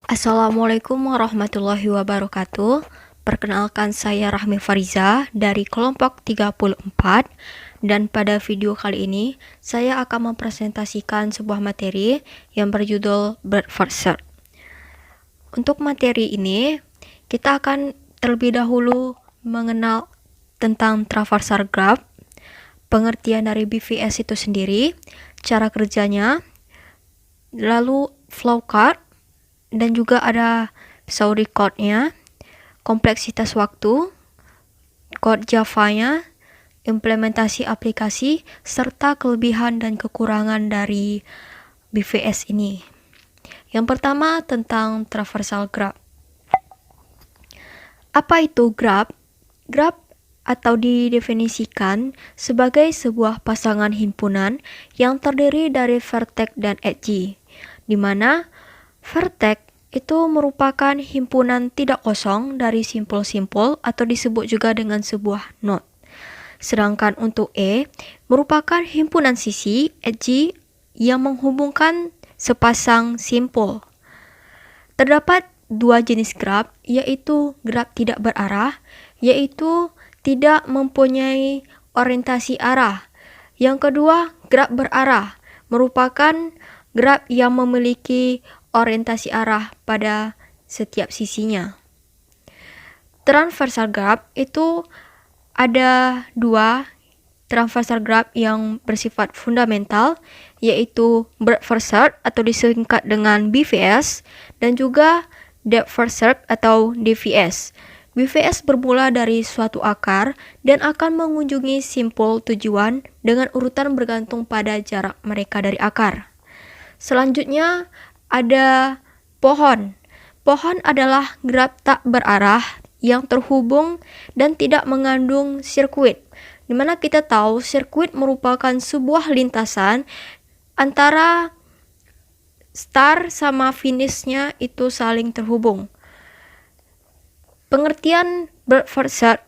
Assalamualaikum warahmatullahi wabarakatuh. Perkenalkan, saya Rahmi Fariza dari kelompok 34, dan pada video kali ini saya akan mempresentasikan sebuah materi yang berjudul Bird First Search. Untuk materi ini kita akan terlebih dahulu mengenal tentang traversal graph, pengertian dari BVS itu sendiri, cara kerjanya, lalu flowchart, dan juga ada pseudocode-nya, kompleksitas waktu, kode Java-nya, implementasi aplikasi, serta kelebihan dan kekurangan dari BVS ini. Yang pertama tentang traversal graph. Apa itu graph? Graph atau didefinisikan sebagai sebuah pasangan himpunan yang terdiri dari vertex dan edge, di mana vertex itu merupakan himpunan tidak kosong dari simpul-simpul atau disebut juga dengan sebuah node. Sedangkan untuk E merupakan himpunan sisi, edge, yang menghubungkan sepasang simpul. Terdapat dua jenis graph, yaitu graph tidak berarah, yaitu tidak mempunyai orientasi arah. Yang kedua, graph berarah, merupakan graph yang memiliki orientasi arah pada setiap sisinya. Transversal graph itu ada dua transversal graph yang bersifat fundamental, yaitu breadth first search atau disingkat dengan BVS, dan juga depth first search atau DVS. BVS bermula dari suatu akar dan akan mengunjungi simpul tujuan dengan urutan bergantung pada jarak mereka dari akar. Selanjutnya ada pohon. Pohon adalah graph tak berarah yang terhubung dan tidak mengandung sirkuit. Dimana kita tahu sirkuit merupakan sebuah lintasan antara start sama finishnya itu saling terhubung. Pengertian Bird First Search.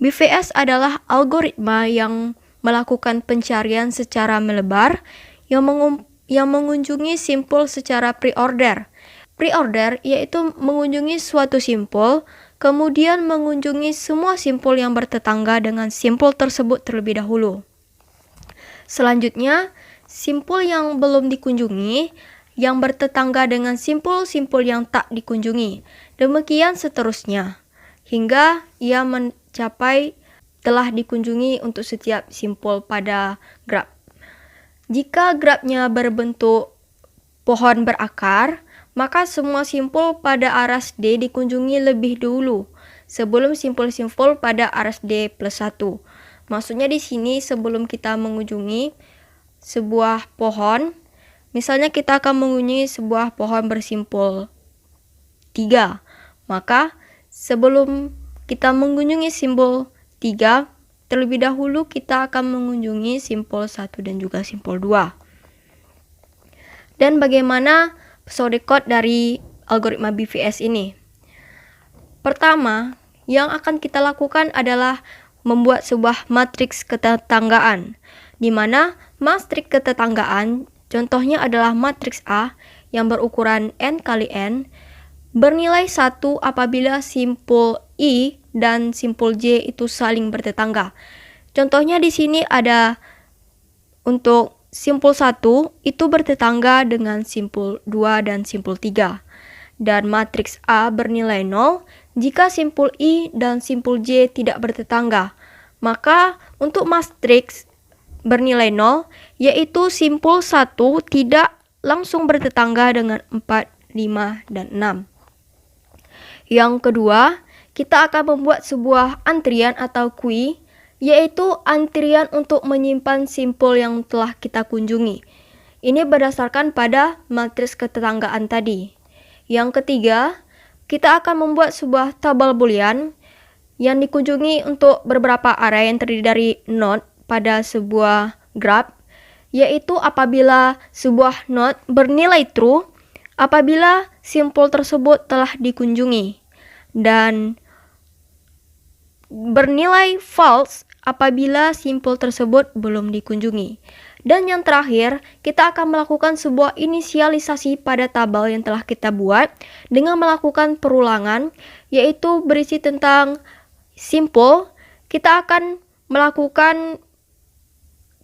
BVS adalah algoritma yang melakukan pencarian secara melebar yang mengunjungi simpul secara pre-order. Pre-order yaitu mengunjungi suatu simpul, kemudian mengunjungi semua simpul yang bertetangga dengan simpul tersebut terlebih dahulu. Selanjutnya, simpul yang belum dikunjungi yang bertetangga dengan simpul-simpul yang tak dikunjungi. Demikian seterusnya, hingga ia mencapai telah dikunjungi untuk setiap simpul pada graph. Jika grafnya berbentuk pohon berakar, maka semua simpul pada aras D dikunjungi lebih dulu sebelum simpul-simpul pada aras D plus 1. Maksudnya di sini sebelum kita mengunjungi sebuah pohon, misalnya kita akan mengunjungi sebuah pohon bersimpul 3, maka sebelum kita mengunjungi simbol 3, terlebih dahulu kita akan mengunjungi simpul 1 dan juga simpul 2. Dan bagaimana pseudocode dari algoritma BVS ini? Pertama, yang akan kita lakukan adalah membuat sebuah matriks ketetanggaan, di mana matriks ketetanggaan contohnya adalah matriks A yang berukuran n kali n, bernilai 1 apabila simpul I dan simpul J itu saling bertetangga. Contohnya di sini ada untuk simpul 1 itu bertetangga dengan simpul 2 dan simpul 3. Dan matriks A bernilai 0 jika simpul I dan simpul J tidak bertetangga. Maka untuk matriks bernilai 0 yaitu simpul 1 tidak langsung bertetangga dengan 4, 5, dan 6. Yang kedua, kita akan membuat sebuah antrian atau queue, yaitu antrian untuk menyimpan simpul yang telah kita kunjungi. Ini berdasarkan pada matriks ketetanggaan tadi. Yang ketiga, kita akan membuat sebuah tabel boolean yang dikunjungi untuk beberapa array yang terdiri dari node pada sebuah graph, yaitu apabila sebuah node bernilai true apabila simpul tersebut telah dikunjungi, dan bernilai false apabila simpul tersebut belum dikunjungi. Dan yang terakhir, kita akan melakukan sebuah inisialisasi pada tabel yang telah kita buat dengan melakukan perulangan, yaitu berisi tentang simple. Kita akan melakukan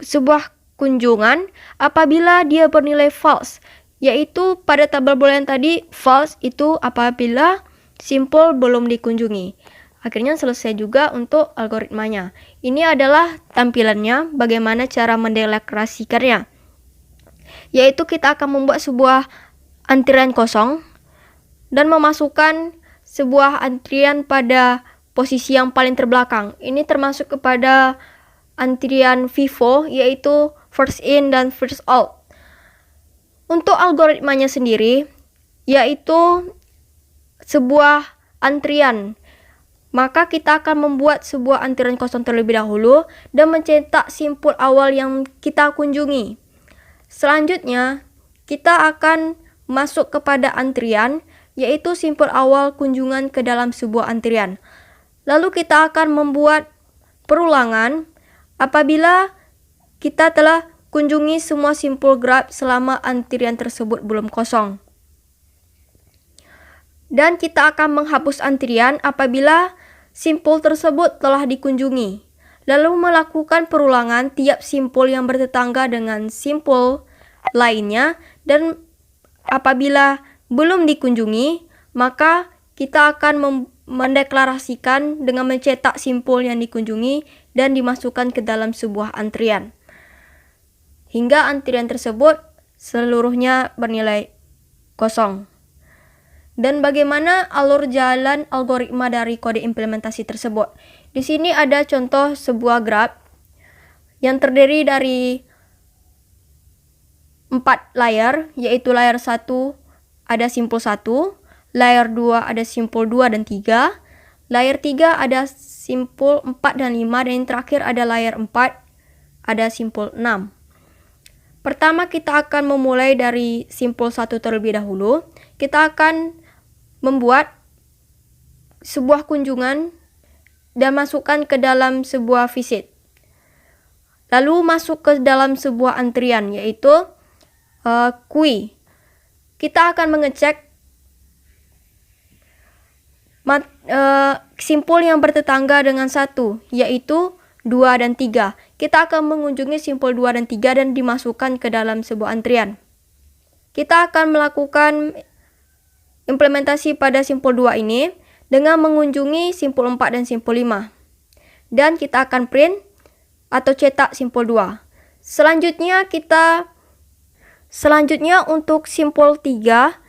sebuah kunjungan apabila dia bernilai false, yaitu pada tabel boolean tadi false itu apabila simple belum dikunjungi. Akhirnya selesai juga untuk algoritmanya. Ini adalah tampilannya, bagaimana cara mendeklarasikannya. Yaitu kita akan membuat sebuah antrian kosong dan memasukkan sebuah antrian pada posisi yang paling terbelakang. Ini termasuk kepada antrian FIFO, yaitu first in dan first out. Untuk algoritmanya sendiri, yaitu sebuah antrian, maka kita akan membuat sebuah antrian kosong terlebih dahulu dan mencetak simpul awal yang kita kunjungi. Selanjutnya, kita akan masuk kepada antrian, yaitu simpul awal kunjungan ke dalam sebuah antrian. Lalu kita akan membuat perulangan apabila kita telah kunjungi semua simpul graph selama antrian tersebut belum kosong. Dan kita akan menghapus antrian apabila simpul tersebut telah dikunjungi. Lalu melakukan perulangan tiap simpul yang bertetangga dengan simpul lainnya, dan apabila belum dikunjungi, maka kita akan mendeklarasikan dengan mencetak simpul yang dikunjungi dan dimasukkan ke dalam sebuah antrian. Hingga antrian tersebut seluruhnya bernilai kosong. Dan bagaimana alur jalan algoritma dari kode implementasi tersebut? Di sini ada contoh sebuah graph yang terdiri dari 4 layer, yaitu layer 1 ada simpul 1, layer 2 ada simpul 2 dan 3, layer 3 ada simpul 4 dan 5, dan yang terakhir ada layer 4 ada simpul 6. Pertama kita akan memulai dari simpul 1 terlebih dahulu. Kita akan membuat sebuah kunjungan dan masukkan ke dalam sebuah visit. Lalu masuk ke dalam sebuah antrian, yaitu kui. Kita akan mengecek simpul yang bertetangga dengan 1, yaitu 2 dan 3. Kita akan mengunjungi simpul 2 dan 3 dan dimasukkan ke dalam sebuah antrian. Kita akan melakukan implementasi pada simpul 2 ini dengan mengunjungi simpul 4 dan simpul 5. Dan kita akan print atau cetak simpul 2. Selanjutnya untuk simpul 3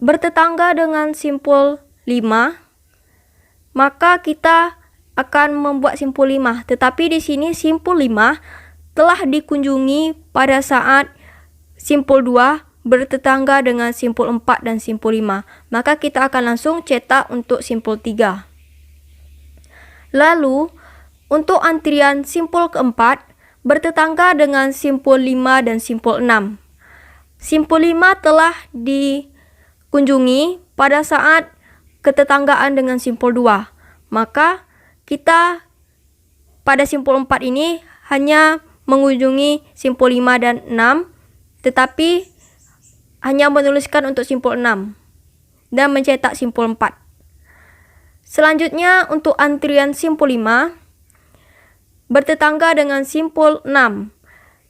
bertetangga dengan simpul 5, maka kita akan membuat simpul 5. Tetapi di sini simpul 5 telah dikunjungi pada saat simpul 2 bertetangga dengan simpul 4 dan simpul 5. Maka kita akan langsung cetak untuk simpul 3. Lalu, untuk antrian simpul keempat bertetangga dengan simpul 5 dan simpul 6. Simpul 5 telah dikunjungi pada saat ketetanggaan dengan simpul 2. Maka kita pada simpul 4 ini hanya mengunjungi simpul 5 dan 6, tetapi hanya menuliskan untuk simpul 6 dan mencetak simpul 4. Selanjutnya untuk antrian simpul 5 bertetangga dengan simpul 6,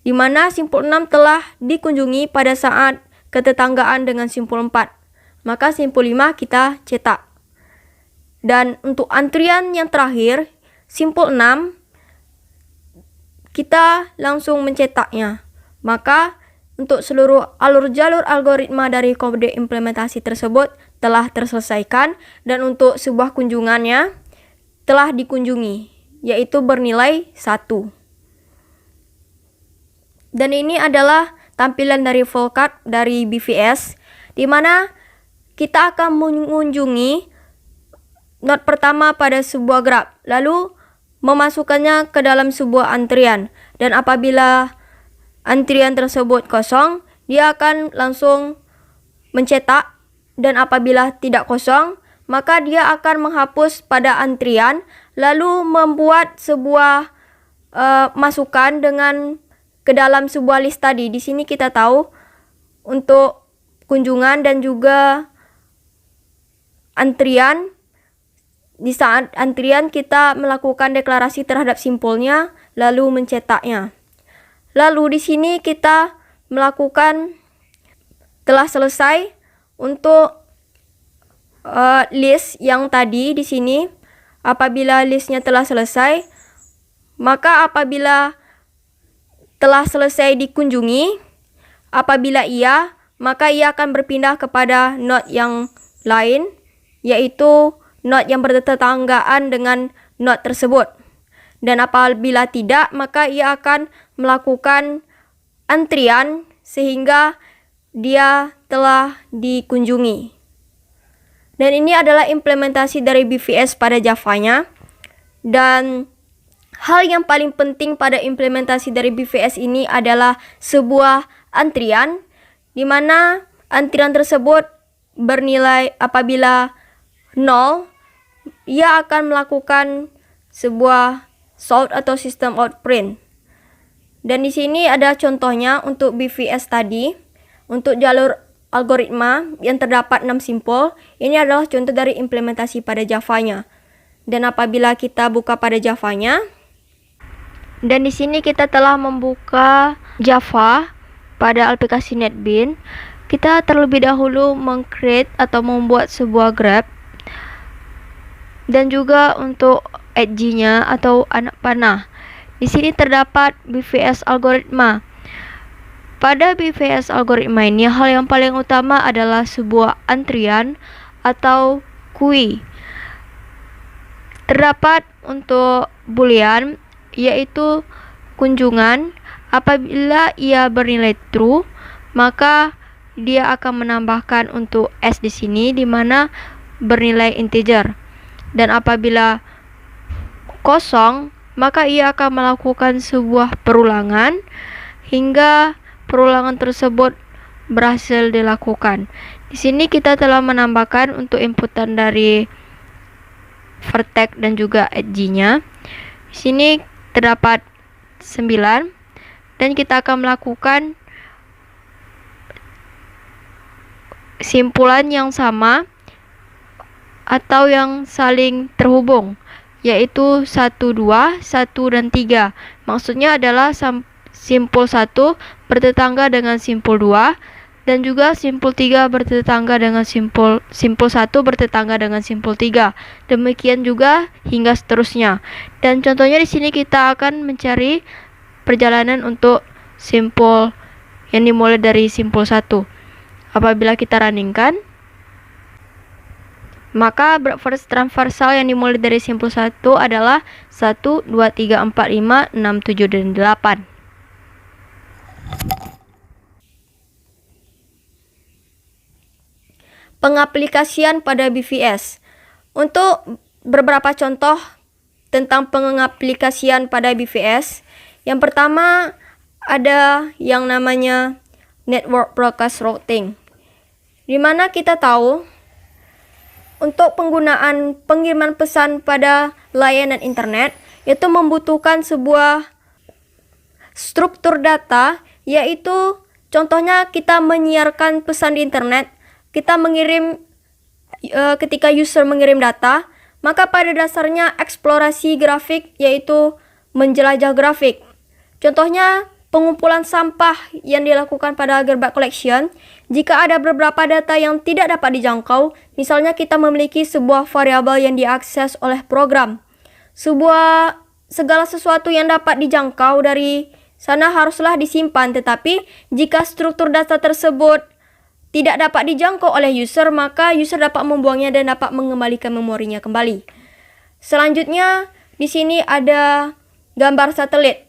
di mana simpul 6 telah dikunjungi pada saat ketetanggaan dengan simpul 4. Maka simpul 5 kita cetak. Dan untuk antrian yang terakhir, simpul 6, kita langsung mencetaknya. Maka untuk seluruh alur jalur algoritma dari kode implementasi tersebut telah terselesaikan, dan untuk sebuah kunjungannya telah dikunjungi, yaitu bernilai 1. Dan ini adalah tampilan dari flowcard dari BVS, di mana kita akan mengunjungi node pertama pada sebuah graph, lalu memasukkannya ke dalam sebuah antrian. Dan apabila antrian tersebut kosong, dia akan langsung mencetak, dan apabila tidak kosong, maka dia akan menghapus pada antrian, lalu membuat sebuah masukan dengan ke dalam sebuah list tadi. Di sini kita tahu untuk kunjungan dan juga antrian. Di saat antrian kita melakukan deklarasi terhadap simpulnya lalu mencetaknya. Lalu di sini kita melakukan telah selesai untuk list yang tadi di sini. Apabila listnya telah selesai, maka apabila telah selesai dikunjungi, apabila iya, maka ia akan berpindah kepada node yang lain, yaitu node yang bertetanggaan dengan node tersebut. Dan apabila tidak, maka ia akan melakukan antrian sehingga dia telah dikunjungi. Dan ini adalah implementasi dari BVS pada Java-nya. Dan hal yang paling penting pada implementasi dari BVS ini adalah sebuah antrian, di mana antrian tersebut bernilai apabila 0, ia akan melakukan sebuah sort atau system out print. Dan di sini ada contohnya untuk BVS tadi. Untuk jalur algoritma yang terdapat 6 simpul, ini adalah contoh dari implementasi pada Java-nya. Dan apabila kita buka pada Java-nya, dan di sini kita telah membuka Java pada aplikasi NetBeans, kita terlebih dahulu meng-create atau membuat sebuah graph. Dan juga untuk edge-nya atau anak panah. Di sini terdapat BVS algoritma. Pada BVS algoritma ini, hal yang paling utama adalah sebuah antrian atau queue. Terdapat untuk boolean, yaitu kunjungan. Apabila ia bernilai true, maka dia akan menambahkan untuk s di sini, di mana bernilai integer. Dan apabila kosong, maka ia akan melakukan sebuah perulangan hingga perulangan tersebut berhasil dilakukan. Di sini kita telah menambahkan untuk inputan dari vertex dan juga edge-nya. Di sini terdapat 9 dan kita akan melakukan simpulan yang sama atau yang saling terhubung, yaitu 1, 2, 1, dan 3. Maksudnya adalah simpul 1 bertetangga dengan simpul 2 dan juga simpul 3 bertetangga dengan simpul 1 bertetangga dengan simpul 3. Demikian juga hingga seterusnya. Dan contohnya di sini kita akan mencari perjalanan untuk simpul yang dimulai dari simpul 1. Apabila kita runningkan, maka first transversal yang dimulai dari simpul 1 adalah 1, 2, 3, 4, 5, 6, 7, dan 8. Pengaplikasian pada BVS. Untuk beberapa contoh tentang pengaplikasian pada BVS, yang pertama ada yang namanya network broadcast routing, di mana kita tahu untuk penggunaan pengiriman pesan pada layanan internet itu membutuhkan sebuah struktur data, yaitu contohnya kita menyiarkan pesan di internet, kita mengirim ketika user mengirim data, maka pada dasarnya eksplorasi grafik yaitu menjelajah grafik. Contohnya pengumpulan sampah yang dilakukan pada garbage collection. Jika ada beberapa data yang tidak dapat dijangkau, misalnya kita memiliki sebuah variabel yang diakses oleh program. Segala sesuatu yang dapat dijangkau dari sana haruslah disimpan, tetapi jika struktur data tersebut tidak dapat dijangkau oleh user, maka user dapat membuangnya dan dapat mengembalikan memorinya kembali. Selanjutnya, di sini ada gambar satelit.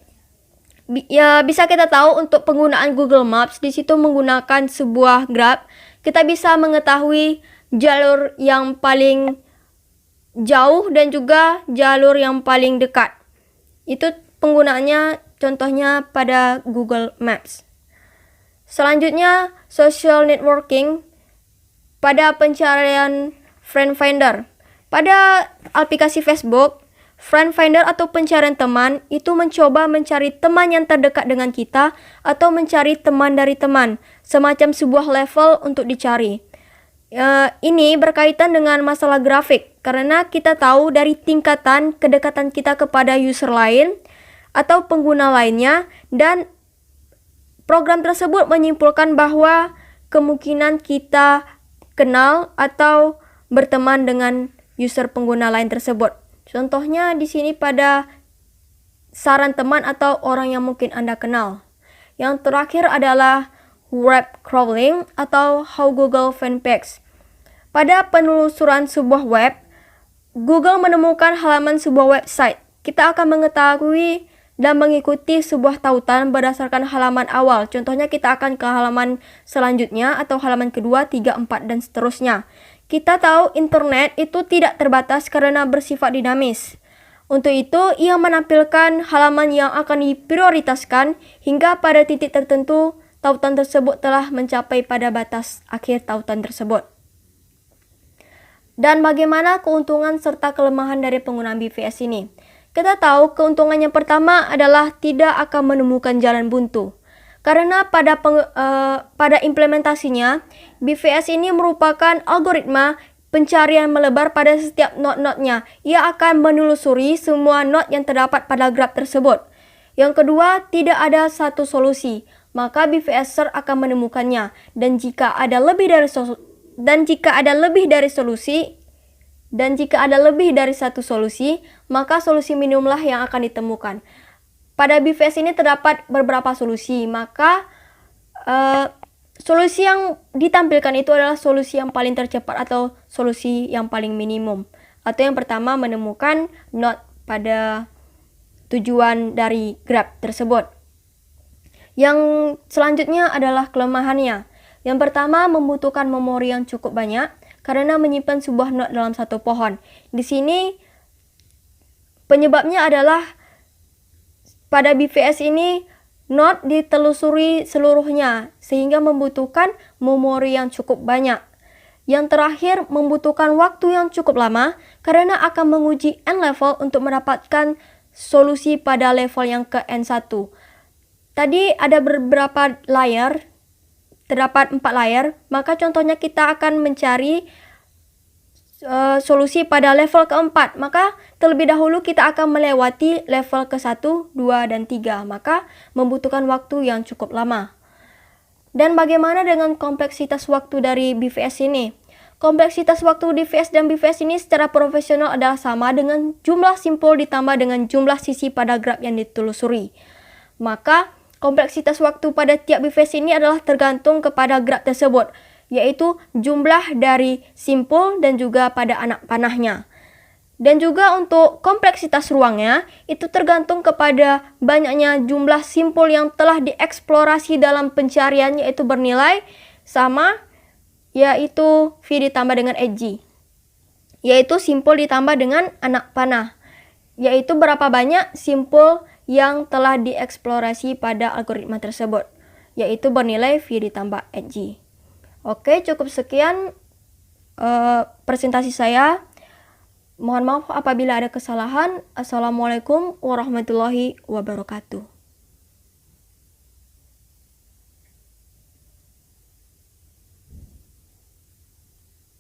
Ya, bisa kita tahu untuk penggunaan Google Maps, di situ menggunakan sebuah graph, kita bisa mengetahui jalur yang paling jauh dan juga jalur yang paling dekat. Itu penggunaannya contohnya pada Google Maps. Selanjutnya, social networking pada pencarian friend finder. Pada aplikasi Facebook, Friend finder atau pencarian teman itu mencoba mencari teman yang terdekat dengan kita atau mencari teman dari teman, semacam sebuah level untuk dicari. Ini berkaitan dengan masalah grafik karena kita tahu dari tingkatan kedekatan kita kepada user lain atau pengguna lainnya, dan program tersebut menyimpulkan bahwa kemungkinan kita kenal atau berteman dengan user pengguna lain tersebut. Contohnya di sini pada saran teman atau orang yang mungkin Anda kenal. Yang terakhir adalah web crawling atau how Google find facts. Pada penelusuran sebuah web, Google menemukan halaman sebuah website. Kita akan mengetahui dan mengikuti sebuah tautan berdasarkan halaman awal. Contohnya kita akan ke halaman selanjutnya atau halaman kedua, 3, 4, dan seterusnya. Kita tahu internet itu tidak terbatas karena bersifat dinamis. Untuk itu, ia menampilkan halaman yang akan diprioritaskan hingga pada titik tertentu tautan tersebut telah mencapai pada batas akhir tautan tersebut. Dan bagaimana keuntungan serta kelemahan dari penggunaan BVS ini? Kita tahu keuntungan yang pertama adalah tidak akan menemukan jalan buntu. Karena pada implementasinya, BVS ini merupakan algoritma pencarian melebar pada setiap node-nodenya. Ia akan menelusuri semua node yang terdapat pada graf tersebut. Yang kedua, tidak ada satu solusi, maka BVS search akan menemukannya. Dan jika ada lebih dari satu solusi, maka solusi minimumlah yang akan ditemukan. Pada BVS ini terdapat beberapa solusi, maka solusi yang ditampilkan itu adalah solusi yang paling tercepat atau solusi yang paling minimum. Atau yang pertama, menemukan node pada tujuan dari graf tersebut. Yang selanjutnya adalah kelemahannya. Yang pertama, membutuhkan memori yang cukup banyak karena menyimpan sebuah node dalam satu pohon. Di sini penyebabnya adalah pada BVS ini node ditelusuri seluruhnya sehingga membutuhkan memori yang cukup banyak. Yang terakhir, membutuhkan waktu yang cukup lama karena akan menguji N level untuk mendapatkan solusi pada level yang ke N1. Tadi ada beberapa layer, terdapat 4 layer, maka contohnya kita akan mencari solusi pada level keempat, maka terlebih dahulu kita akan melewati level ke-1, 2, dan 3, maka membutuhkan waktu yang cukup lama. Dan bagaimana dengan kompleksitas waktu dari BVS ini? Kompleksitas waktu DVS dan BVS ini secara profesional adalah sama dengan jumlah simpul ditambah dengan jumlah sisi pada graf yang ditelusuri. Maka kompleksitas waktu pada tiap BVS ini adalah tergantung kepada graf tersebut, yaitu jumlah dari simpul dan juga pada anak panahnya. Dan juga untuk kompleksitas ruangnya, itu tergantung kepada banyaknya jumlah simpul yang telah dieksplorasi dalam pencarian, yaitu bernilai sama, yaitu V ditambah dengan Hg. Yaitu simpul ditambah dengan anak panah, yaitu berapa banyak simpul yang telah dieksplorasi pada algoritma tersebut, yaitu bernilai V ditambah Hg. Oke, cukup sekian presentasi saya. Mohon maaf apabila ada kesalahan. Assalamualaikum warahmatullahi wabarakatuh.